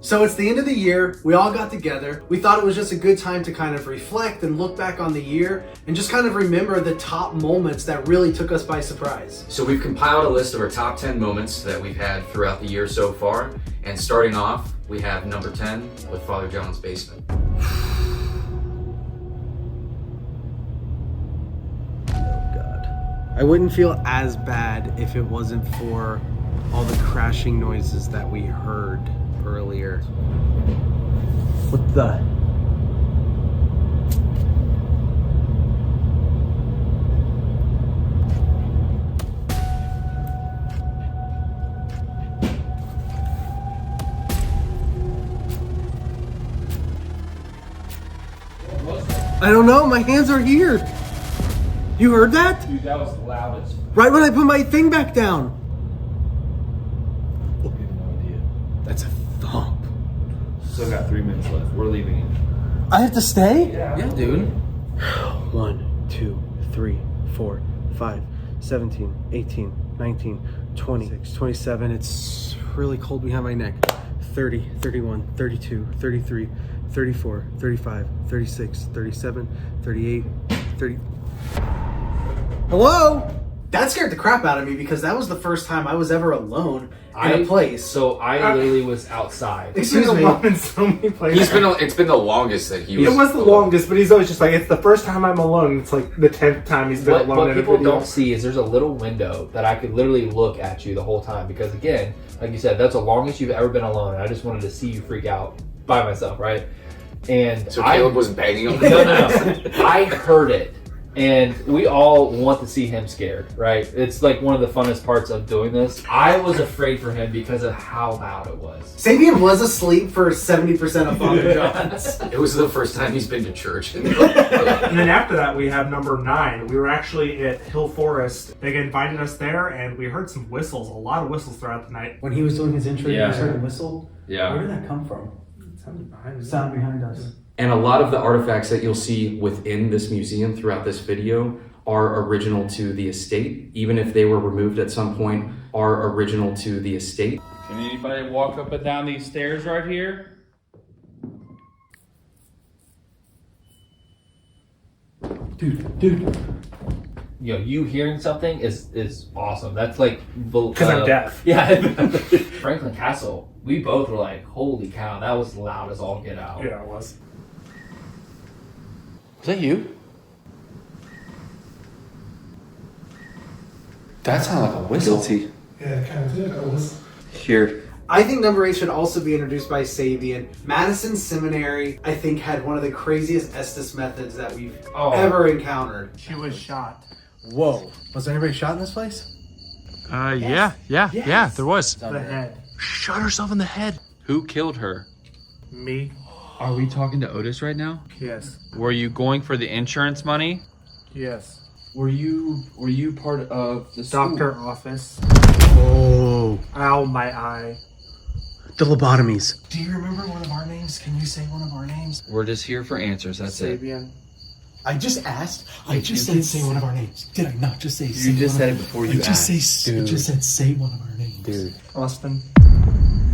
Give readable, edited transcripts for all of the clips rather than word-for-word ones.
So it's the end of the year, we all got together. We thought it was just a good time to kind of reflect and look back on the year and just kind of remember the top moments that really took us by surprise. So we've compiled a list of our top 10 moments that we've had throughout the year so far. And starting off, we have number 10 with Father John's basement. I wouldn't feel as bad if it wasn't for all the crashing noises that we heard earlier. What the? I don't know, my hands are here. You heard that? Dude, that was loud as... Right when I put my thing back down. I have no idea. That's a thump. Still got 3 minutes left. We're leaving. I have to stay? Yeah, dude. 1, 2, 3, 4, 5, 17, 18, 19, 20, 27. It's really cold behind my neck. 30, 31, 32, 33, 34, 35, 36, 37, 38, 30. Hello? That scared the crap out of me because that was the first time I was ever alone in a place. So I literally was outside. Excuse me. In so many places. It's been the longest that he was. It was the longest, but he's always just like, it's the first time I'm alone. It's like the 10th time he's been alone What in a people video. don't see is there's a little window that I could literally look at you the whole time. Because again, like you said, that's the longest you've ever been alone. And I just wanted to see you freak out by myself, right? And So Caleb was banging on the no. I heard it. And we all want to see him scared, right? It's like one of the funnest parts of doing this. I was afraid for him because of how loud it was. Sabian was asleep for 70% of Father John's. It was the first time he's been to church. And then after that, we have number 9. We were actually at Hill Forest. They invited us there, and we heard some whistles, a lot of whistles throughout the night. When he was doing his intro, Yeah. you heard a whistle? Yeah. Where did that come from? Sound behind us. And a lot of the artifacts that you'll see within this museum throughout this video are original to the estate. Even if they were removed at some point, are original to the estate. Can anybody walk up and down these stairs right here? Dude. You know, you hearing something is awesome. That's like... Because I'm deaf. Yeah. Franklin Castle, we both were like, holy cow, that was loud as all get out. Yeah, it was. Was that you? That sounded like a whistle. Yeah, it kind of did. It was. Here. I think number 8 should also be introduced by Sabian. Madison Seminary, I think, had one of the craziest Estes methods that we've ever encountered. She was shot. Whoa. Was there anybody shot in this place? Yeah, there was. The head. Shot herself in the head. Who killed her? Me? Are we talking to Otis right now? Yes. Were you going for the insurance money? Yes. Were you part of the school? Doctor office. Oh. Ow, my eye. The lobotomies. Do you remember one of our names? Can you say one of our names? We're just here for answers, that's it. Sabian. I just asked. I just said say one of our names. Did I not just say You just said it before you asked. I just said say one of our names. Dude. Austin.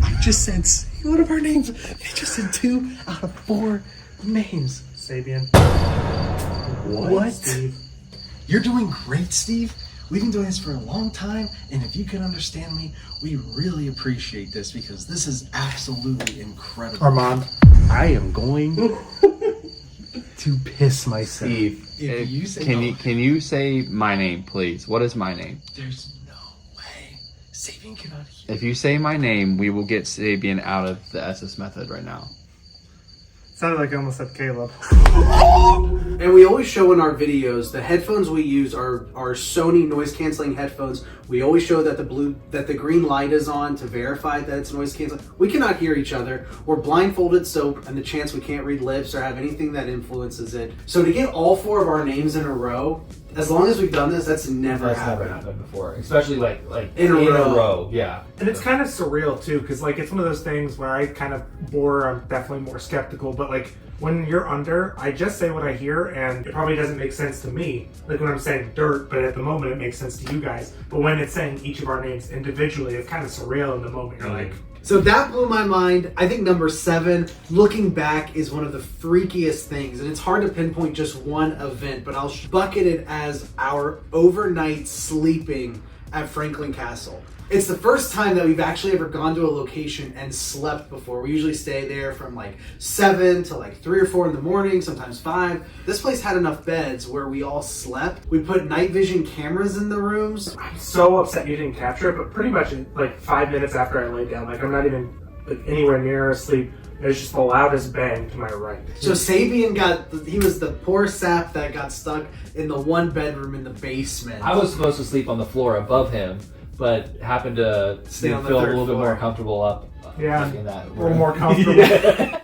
I just said say one of our names. They just said 2 out of 4 names. Sabian. What? Steve. You're doing great, Steve. We've been doing this for a long time, and if you can understand me, we really appreciate this because this is absolutely incredible. Armand. I am going to piss myself. Steve, If you say can you say my name, please? What is my name? There's no way. Sabian cannot hear. If you say my name, we will get Sabian out of the SS method right now. Sounded like I almost said Caleb. And we always show in our videos the headphones we use are Sony noise canceling headphones. We always show that the green light is on to verify that it's noise canceling. We cannot hear each other. We're blindfolded, so and the chance we can't read lips or have anything that influences it. So to get all 4 of our names in a row, as long as we've done this, that's never happened before, especially like in a row. Yeah. And it's kind of surreal too, because like it's one of those things where I kind of I'm definitely more skeptical, but like when you're under, I just say what I hear and it probably doesn't make sense to me. Like when I'm saying dirt, but at the moment it makes sense to you guys. But when it's saying each of our names individually, it's kind of surreal in the moment. You're like, So that blew my mind. I think number 7, looking back, is one of the freakiest things. And it's hard to pinpoint just one event, but I'll bucket it as our overnight sleeping at Franklin Castle. It's the first time that we've actually ever gone to a location and slept before. We usually stay there from like 7 to like 3 or 4 in the morning, sometimes 5. This place had enough beds where we all slept. We put night vision cameras in the rooms. I'm so upset you didn't capture it, but pretty much in like 5 minutes after I laid down, like I'm not even like anywhere near asleep. There's just the loudest bang to my right. So Sabian he was the poor sap that got stuck in the one bedroom in the basement. I was supposed to sleep on the floor above him, but happened to Stay on the feel a third little bit floor. more comfortable up. Yeah, like in that a little room. more comfortable. Yeah.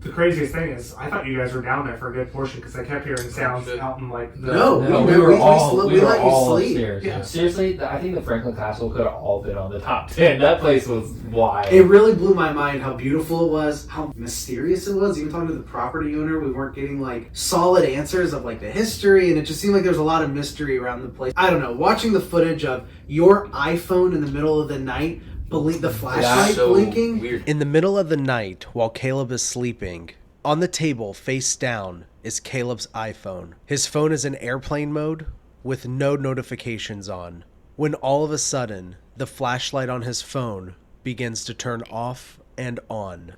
The craziest thing is, I thought you guys were down there for a good portion because I kept hearing sounds out in like the... No, No, we we were we all slept- we we were let you all sleep. upstairs. Yeah. Seriously, I think the Franklin Castle could have all been on the top 10. That place was wild. It really blew my mind how beautiful it was, how mysterious it was. Even talking to the property owner, we weren't getting like solid answers of like the history, and it just seemed like there was a lot of mystery around the place. I don't know, watching the footage of your iPhone in the middle of the night, the flashlight so blinking. weird. In the middle of the night, while Caleb is sleeping, on the table, face down, is Caleb's iPhone. His phone is in airplane mode with no notifications on, when all of a sudden, the flashlight on his phone begins to turn off and on.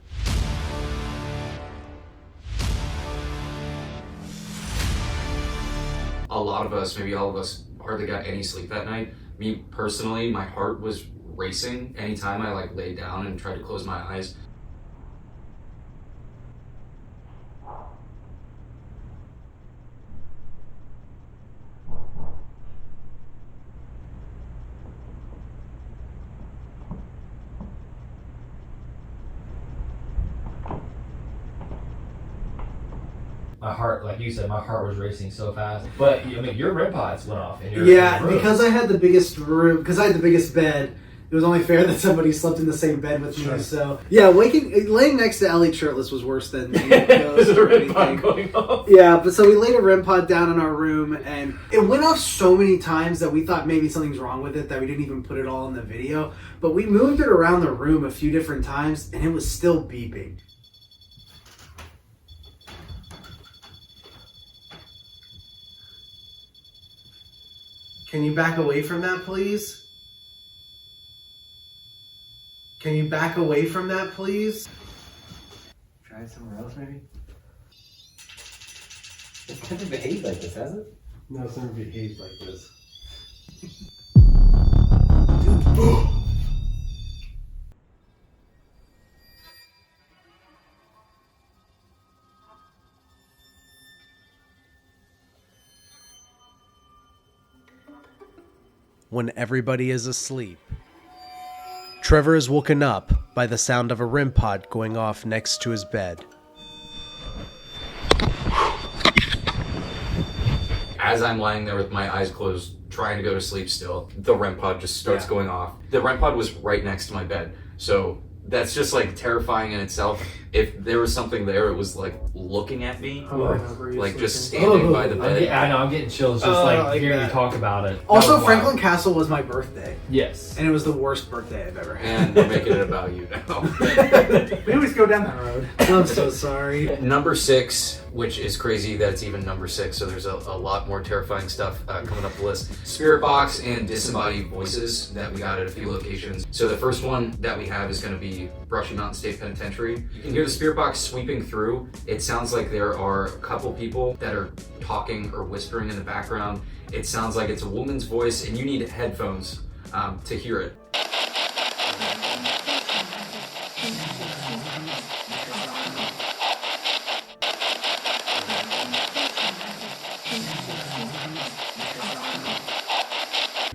A lot of us, maybe all of us, hardly got any sleep that night. Me personally, my heart was racing anytime I like laid down and tried to close my eyes. My heart, like you said, my heart was racing so fast. But I mean, your REM pods went off in your Yeah, room. because I had the biggest room, because I had the biggest bed, it was only fair that somebody slept in the same bed with me. Sure. So yeah, laying next to Ellie shirtless was worse than There's a or REM pod anything. going off. Yeah, but so we laid a REM pod down in our room, and it went off so many times that we thought maybe something's wrong with it, that we didn't even put it all in the video. But we moved it around the room a few different times, and it was still beeping. Can you back away from that, please? Can you back away from that, please? Try it somewhere else, maybe? It's never behaved like this, has it? No, it's never behaved like this. When everybody is asleep, Trevor is woken up by the sound of a REM pod going off next to his bed. As I'm lying there with my eyes closed, trying to go to sleep still, the REM pod just starts going off. The REM pod was right next to my bed, so that's just like terrifying in itself. If there was something there, it was like looking at me, like just standing by the bed. I know, I'm getting chills just like hearing you talk about it. Also, That was Franklin wild. Castle was my birthday, Yes. and it was the worst birthday I've ever had. And we're making it about you now. We always go down that road. I'm so sorry. Number 6, which is crazy that it's even number 6, so there's a lot more terrifying stuff coming up the list. Spirit box and disembodied voices that we got at a few locations. So the first one that we have is going to be Brushy Mountain State Penitentiary. You can hear the spirit box sweeping through. It sounds like there are a couple people that are talking or whispering in the background. It sounds like it's a woman's voice, and you need headphones to hear it.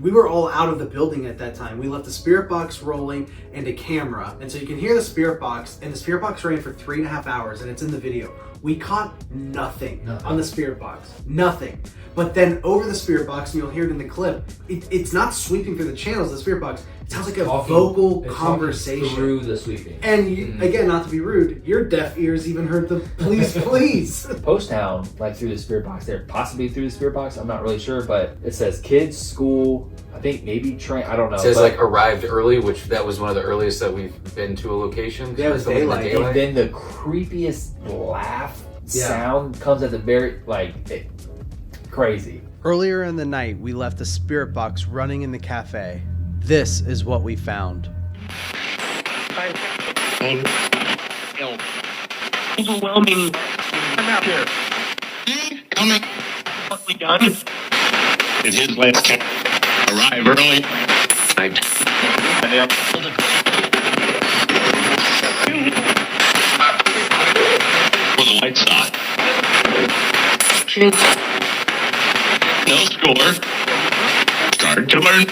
We were all out of the building at that time. We left the spirit box rolling and a camera. And so you can hear the spirit box, and the spirit box ran for 3.5 hours, and it's in the video. We caught nothing Nothing. on the spirit box. Nothing. But then over the spirit box, and you'll hear it in the clip, it's not sweeping through the channels of the spirit box. It sounds like a vocal It's conversation. talking through the sweeping. And you, again, not to be rude, your deaf ears even heard the please, please. Post town, like through the spirit box there, possibly through the spirit box, I'm not really sure, but it says kids, school, I think maybe train, I don't know. It says but, like arrived early, which that was one of the earliest that we've been to a location. Yeah, it was Something in the daylight. and then the creepiest laugh sound comes at the very, crazy. Earlier in the night, we left the spirit box running in the cafe. This is what we found. Overwhelming. I'm out here. Coming. What we done? Did his last arrive early? For the lights on. No score. Start to learn.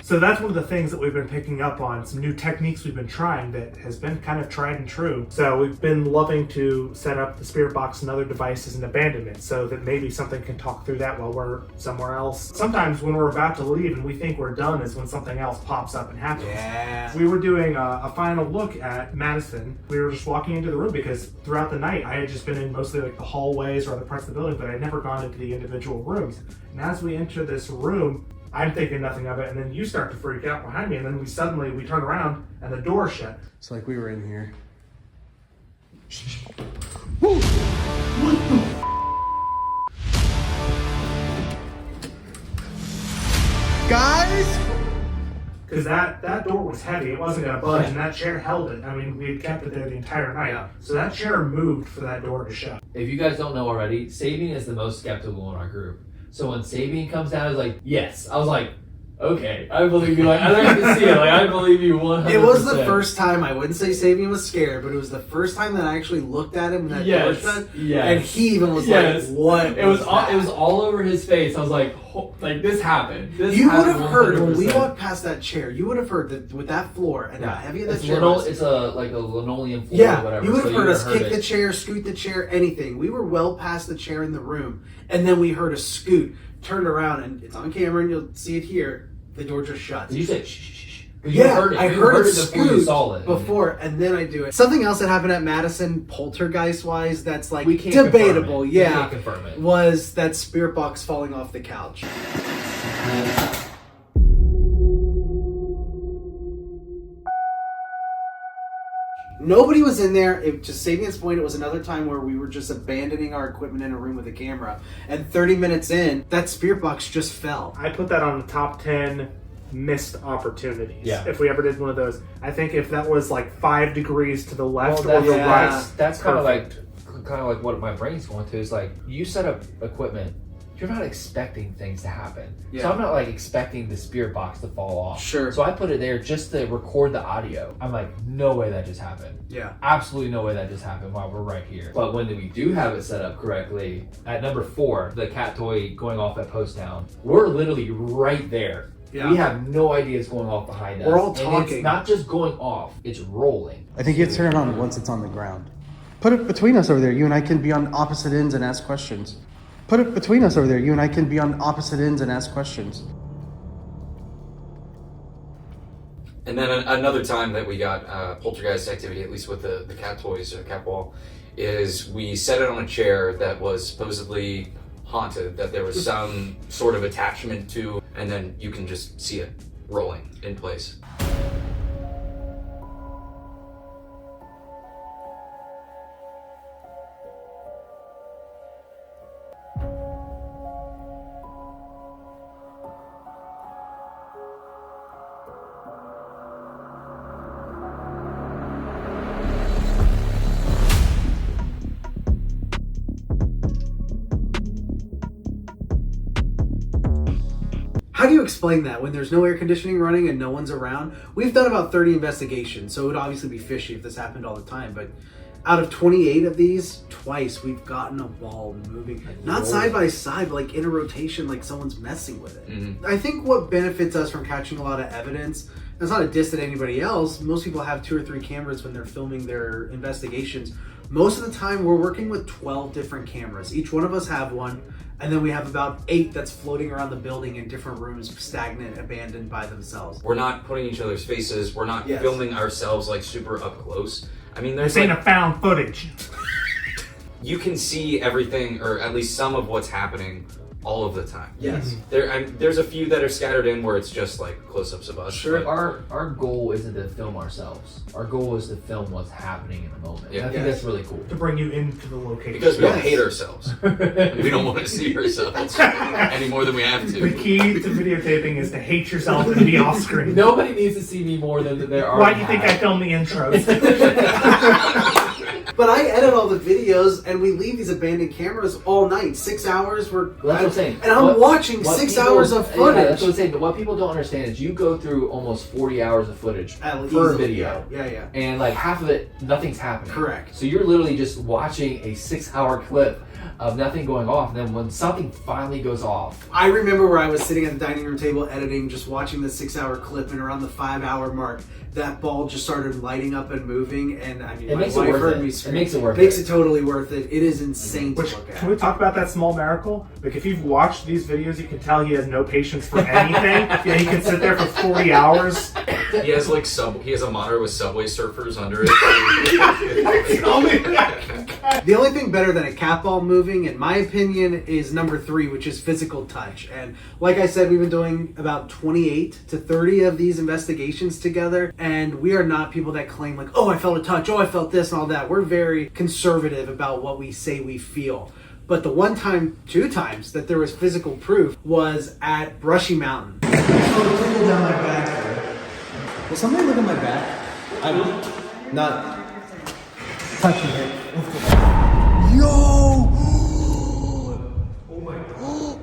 So that's one of the things that we've been picking up on, some new techniques we've been trying that has been kind of tried and true. So we've been loving to set up the spirit box and other devices in abandonment so that maybe something can talk through that while we're somewhere else. Sometimes when we're about to leave and we think we're done is when something else pops up and happens. Yeah. We were doing a final look at Madison. We were just walking into the room because throughout the night I had just been in mostly like the hallways or other parts of the building, but I'd never gone into the individual rooms. And as we enter this room, I'm thinking nothing of it, and then you start to freak out behind me, and then we turn around and the door shut. It's like we were in here. Guys? Because that door was heavy, it wasn't gonna budge, and that chair held it. I mean, we had kept it there the entire night. Yeah. So that chair moved for that door to shut. If you guys don't know already, Sabian is the most skeptical in our group. So when Sabian comes down, I was like, yes. I was like, okay, I believe you. Like, I don't have to see it. Like, I believe you 100%. It was the first time, I wouldn't say Sabian was scared, but it was the first time that I actually looked at him and that door shut. Yes. And he even was Yes. like, what? It was all over his face. I was like, this happened. This You would happened have heard when we 100%. walked past that chair. You would have heard that with that floor and how heavy that It's chair was. It's like a linoleum floor Yeah, or whatever. you would have so heard us would've kick it. the chair, scoot the chair, anything. We were well past the chair in the room, and then we heard a scoot, turned around, and it's on camera, and you'll see it here. The door just shut. Did you say shh, shh, shh? 'Cause Yeah, you heard it. I You heard it before you scoot saw it. before, and then I do it. Something else that happened at Madison, poltergeist-wise, that's like We can't debatable. confirm it. Yeah, We can't confirm it. was that spirit box falling off the couch. Nobody was in there. It, to Sabian's point, it was another time where we were just abandoning our equipment in a room with a camera. And 30 minutes in, that spirit box just fell. I put that on the top 10 missed opportunities. Yeah. If we ever did one of those. I think if that was like 5 degrees to the left Well, or the right. that's kind of perfect. like what my brain's going to is like you set up equipment. You're not expecting things to happen. Yeah. So I'm not like expecting the spirit box to fall off. Sure. So I put it there just to record the audio. I'm like, no way that just happened. Yeah. Absolutely no way that just happened while we're right here. But when we do have it set up correctly, at number 4, the cat toy going off at Post Town, we're literally right there. Yeah. We have no idea it's going off behind us. We're all And talking. it's not just going off, it's rolling. I think you turn it on once it's on the ground. Put it between us over there. You and I can be on opposite ends and ask questions. Put it between us over there. You and I can be on opposite ends and ask questions. And then another time that we got poltergeist activity, at least with the cat toys or cat wall, is we set it on a chair that was supposedly haunted, that there was some sort of attachment to, and then you can just see it rolling in place. How do you explain that when there's no air conditioning running and no one's around? We've done about 30 investigations, so it would obviously be fishy if this happened all the time, but Out of 28 of these, twice we've gotten a ball moving. Not side by side, but like in a rotation, like someone's messing with it. I think what benefits us from catching a lot of evidence, that's not a diss at anybody else. Most people have 2 or 3 cameras when they're filming their investigations. Most of the time, we're working with 12 different cameras. Each one of us have one. And then we have about 8 that's floating around the building in different rooms, stagnant, abandoned by themselves. We're not putting each other's faces. We're not filming ourselves like super up close. I mean, there's This ain't a found footage. You can see everything, or at least some of what's happening, all of the time. Yes. There's a few that are scattered in where it's just like close-ups of us. Sure. Our goal isn't to film ourselves. Our goal is to film what's happening in the moment. Yeah. I think that's really cool. To bring you into the location. Because we don't hate ourselves. We don't want to see ourselves any more than we have The to. key to videotaping is to hate yourself and be off screen. Nobody needs to see me more than there are. Why do you think I film the intros? But I edit all the videos, and we leave these abandoned cameras all night. 6 hours. Well, that's what I'm saying. And I'm watching what 6 people- hours of footage. Yeah, that's what I'm saying. But what people don't understand is you go through almost 40 hours of footage per Easily, video. Yeah. And like half of it, nothing's happening. Correct. So you're literally just watching a 6-hour clip of nothing going off. And then when something finally goes off. I remember where I was sitting at the dining room table editing, just watching the 6-hour clip, and around the 5-hour mark, that ball just started lighting up and moving, and I mean, It my makes it wife worth heard it. me It scream. makes it worth Makes it. it totally worth it. It is insane Which, to look at. can we talk about that small miracle? Like, if you've watched these videos, you can tell he has no patience for anything. Yeah, he can sit there for 40 hours. He has like he has a monitor with Subway Surfers under it. The only thing better than a cat ball moving, in my opinion, is number 3, which is physical touch. And like I said, we've been doing about 28 to 30 of these investigations together, and we are not people that claim like, oh, I felt a touch, oh, I felt this and all that. We're very conservative about what we say we feel. But the 1 time, 2 times that there was physical proof was at Brushy Mountain. So it tingled down my back. Will somebody look at my back? I'm not touching it. Yo!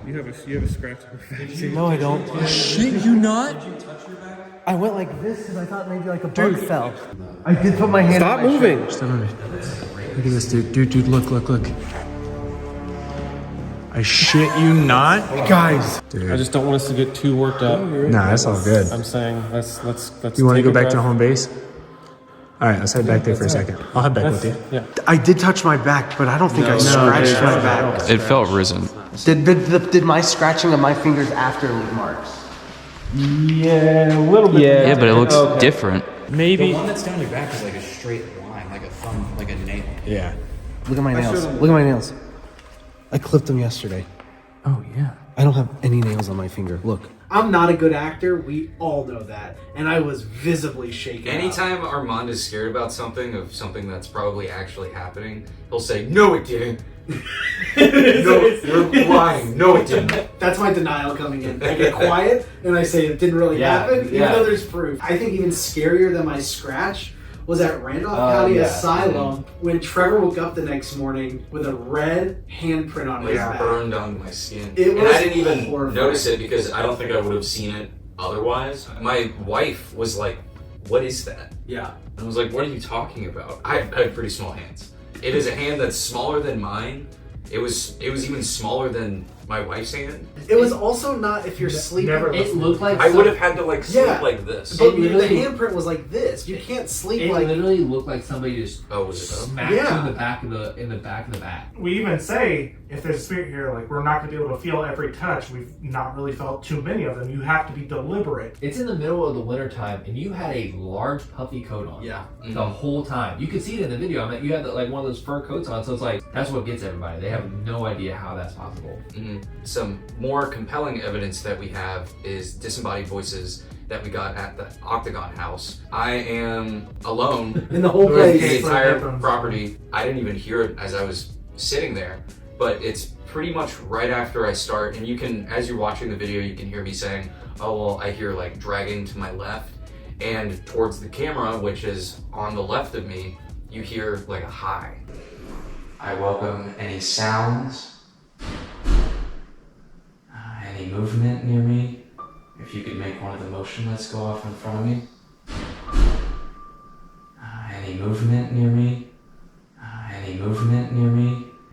You have a scratch on your back. No, I don't. Shit, you not? I went like this because I thought maybe like a bug fell. I did put my hand. Stop moving. Stop moving. Look at this, dude. Dude, look. I shit you not. Guys, Dude. I just don't want us to get too worked up. Nah, that's all good. I'm saying let's. You want to take go a back to breath. home base? All right, let's head back there for a second. I'll head back with you. Yeah. I did touch my back, but I don't think I scratched my back. It felt risen. Did my scratching of my fingers after leave marks? Yeah, a little bit. Yeah, but it looks different. Maybe. that's down your back is like a straight line, like a thumb, like a nail. Yeah. Look at my nails. Look at my nails. I clipped them yesterday. Oh, yeah. I don't have any nails on my finger. Look. I'm not a good actor. We all know that. And I was visibly shaken. Anytime Armand is scared about something, of something that's probably actually happening, he'll say, "No, it didn't." No, you're lying. No, it didn't. That's my denial coming in. I get quiet and I say it didn't really happen, even though there's proof. I think even scarier than my scratch was at Randolph County Asylum when Trevor woke up the next morning with a red handprint on his Like back. burned on my skin. It And was I didn't even horrifying. notice it because I don't think I would have seen it otherwise. My wife was like, "What is that?" Yeah. And I was like, "What are you talking about?" I have pretty small hands. It is a hand that's smaller than mine. It was even smaller than my wife's hand. It was also not if you're sleeping. Never It looked like I would have had to like sleep Yeah. like this. But It the literally- handprint was like this. You can't sleep It like. literally looked like somebody just Oh, was it? smacked Yeah. you in the back of the back. We even say, if there's a spirit here, like, we're not going to be able to feel every touch. We've not really felt too many of them. You have to be deliberate. It's in the middle of the winter time, and you had a large puffy coat on. Yeah. The whole time. You could see it in the video. I mean, you had like one of those fur coats on, so it's like that's what gets everybody. They have no idea how that's possible. Some more compelling evidence that we have is disembodied voices that we got at the Octagon house. I am alone In the whole in place. the entire Headphones. property. I didn't even hear it as I was sitting there, but it's pretty much right after I start, and you can, as you're watching the video, you can hear me saying, "Oh well," I hear like dragging to my left, and towards the camera, which is on the left of me, you hear like a hi. I welcome any sounds, any movement near me. If you could make one of the motionless go off in front of me. Any movement near me.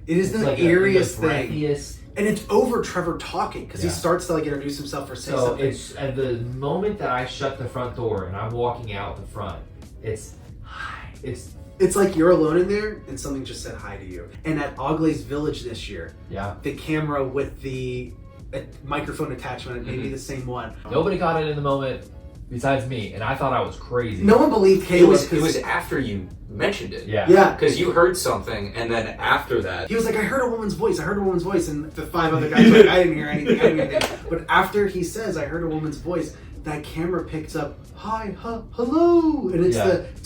It is It's the like eeriest the thing. breathiest. And it's over Trevor talking because he Yeah. starts to like introduce himself or say So something. it's at the moment that I shut the front door and I'm walking out the front, it's like you're alone in there and something just said hi to you. And at Oglay's Village this year, the camera with the microphone attachment, maybe the same one. Nobody got it in the moment besides me, and I thought I was crazy. No one believed Kay It was after you mentioned it. Yeah. Because you heard something, and then after that, He was like, I heard a woman's voice, and the 5 other guys were like, I didn't hear anything. But after he says, I heard a woman's voice, that camera picks up, hi, hello, and it's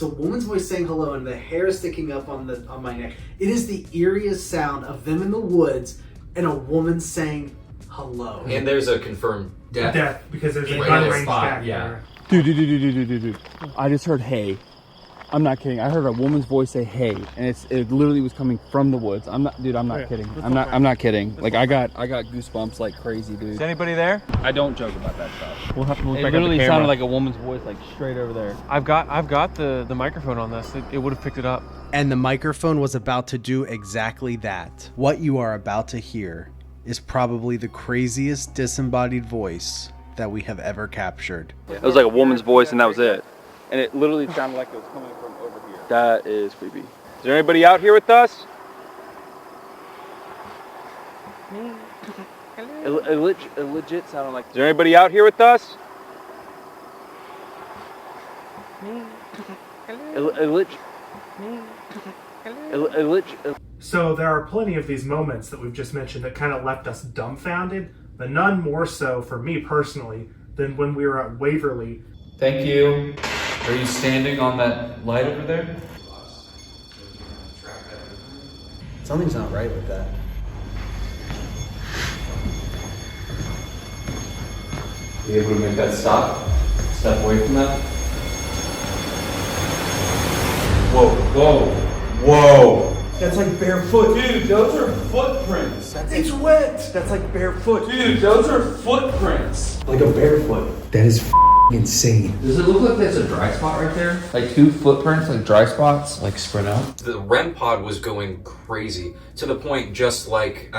a woman's voice saying hello, and the hair sticking up on my neck. It is the eeriest sound of them in the woods, and a woman saying hello. and there's a confirmed death. Death, because there's a Right gun in the range spot, back yeah. there. Dude. I just heard hey. I'm not kidding. I heard a woman's voice say hey, and it literally was coming from the woods. I'm not kidding. I'm not kidding. Like I got goosebumps like crazy, dude. Is anybody there? I don't joke about that stuff. We'll have to look It back at the literally camera. sounded like a woman's voice like straight over there. I've got the microphone on this. It would have picked it up. And the microphone was about to do exactly that. What you are about to hear is probably the craziest disembodied voice that we have ever captured. It was like a woman's voice, and that was it. And it literally sounded like it was coming from over here. That is creepy. Is there anybody out here with us? It legit sounded like. Is there anybody out here with us? So there are plenty of these moments that we've just mentioned that kind of left us dumbfounded, but none more so for me personally than when we were at Waverly. Thank you. Are you standing on that light over there? Something's not right with that. Be able to make that stop? Step away from that? Whoa. That's like barefoot. Dude, those are footprints. It's wet! That's like barefoot. Dude, those are footprints. Like a barefoot. That is insane. Does it look like there's a dry spot right there? Like 2 footprints, like dry spots? Like spread out. The REM pod was going crazy to the point, just like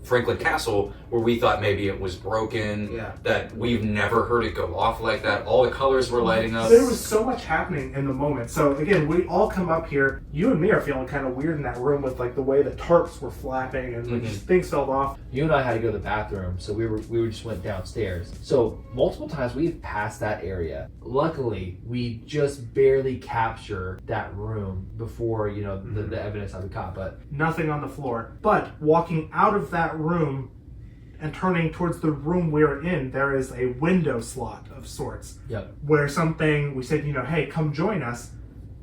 Franklin Castle, where we thought maybe it was broken. Yeah. That we've never heard it go off like that. All the colors were lighting up. There was so much happening in the moment. So again, we all come up here. You and me are feeling kind of weird in that room with like the way the tarps were flapping and like, just things fell off. You and I had to go to the bathroom, so we just went downstairs. So multiple times we've passed that area. Luckily, we just barely capture that room before the evidence that we caught. But Nothing on the floor. But walking out of that room and turning towards the room we're in, there is a window slot of sorts. Yep. Where we said, hey, come join us.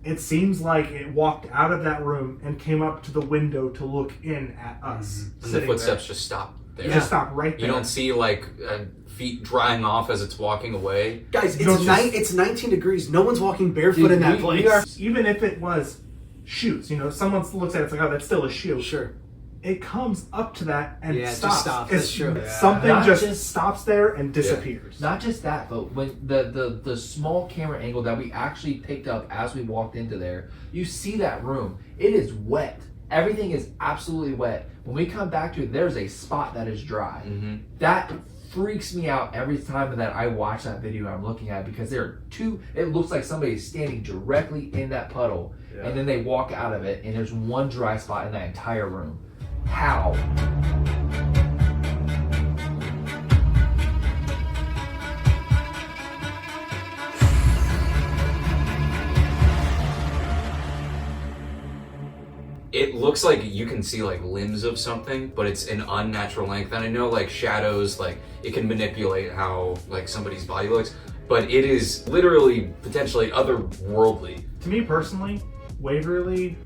It seems like it walked out of that room and came up to the window to look in at us. And the footsteps just stopped there. It just stopped right there. You don't see like feet drying off as it's walking away. Guys, it's 19 degrees. No one's walking barefoot in that place. Even if it was shoes, someone looks at it, it's like, oh, that's still a shoe. Sure. It comes up to that and Yeah, it stops. just stops. That's true. Something Not just stops there and disappears. not just that, but when the small camera angle that we actually picked up as we walked into there, you see that room. It is wet. Everything is absolutely wet. When we come back to it, there's a spot that is dry. That freaks me out every time that I watch that video I'm looking at, because it looks like somebody is standing directly in that puddle, and then they walk out of it and there's one dry spot in that entire room. How? It looks like you can see like limbs of something, but it's an unnatural length. And I know like shadows, like it can manipulate how like somebody's body looks, but it is literally potentially otherworldly. To me personally, Waverly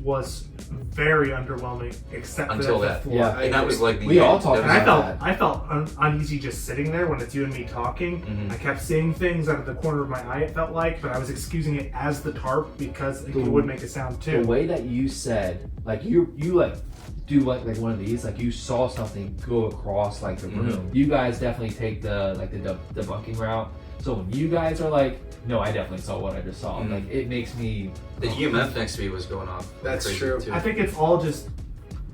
was very underwhelming, except Until for that. floor. Yeah. And that was like the We all end. talked That about was- that. I felt uneasy just sitting there when it's you and me talking. I kept seeing things out of the corner of my eye, it felt like, but I was excusing it as the tarp because it would make a sound too. The way that you said, like you like do like one of these, like you saw something go across like the room. You guys definitely take the debunking route. So when you guys are like, no, I definitely saw what I just saw. Like it makes me. The EMF next to me was going off. That's crazy true. too. I think it's all just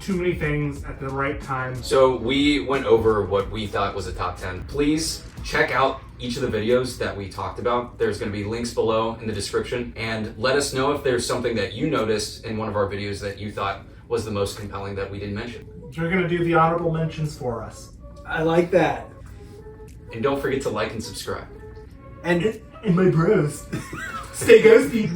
too many things at the right time. So we went over what we thought was a top 10. Please check out each of the videos that we talked about. There's going to be links below in the description, and let us know if there's something that you noticed in one of our videos that you thought was the most compelling that we didn't mention. You're going to do the honorable mentions for us. I like that. And don't forget to like and subscribe. And my bros. Stay ghosty.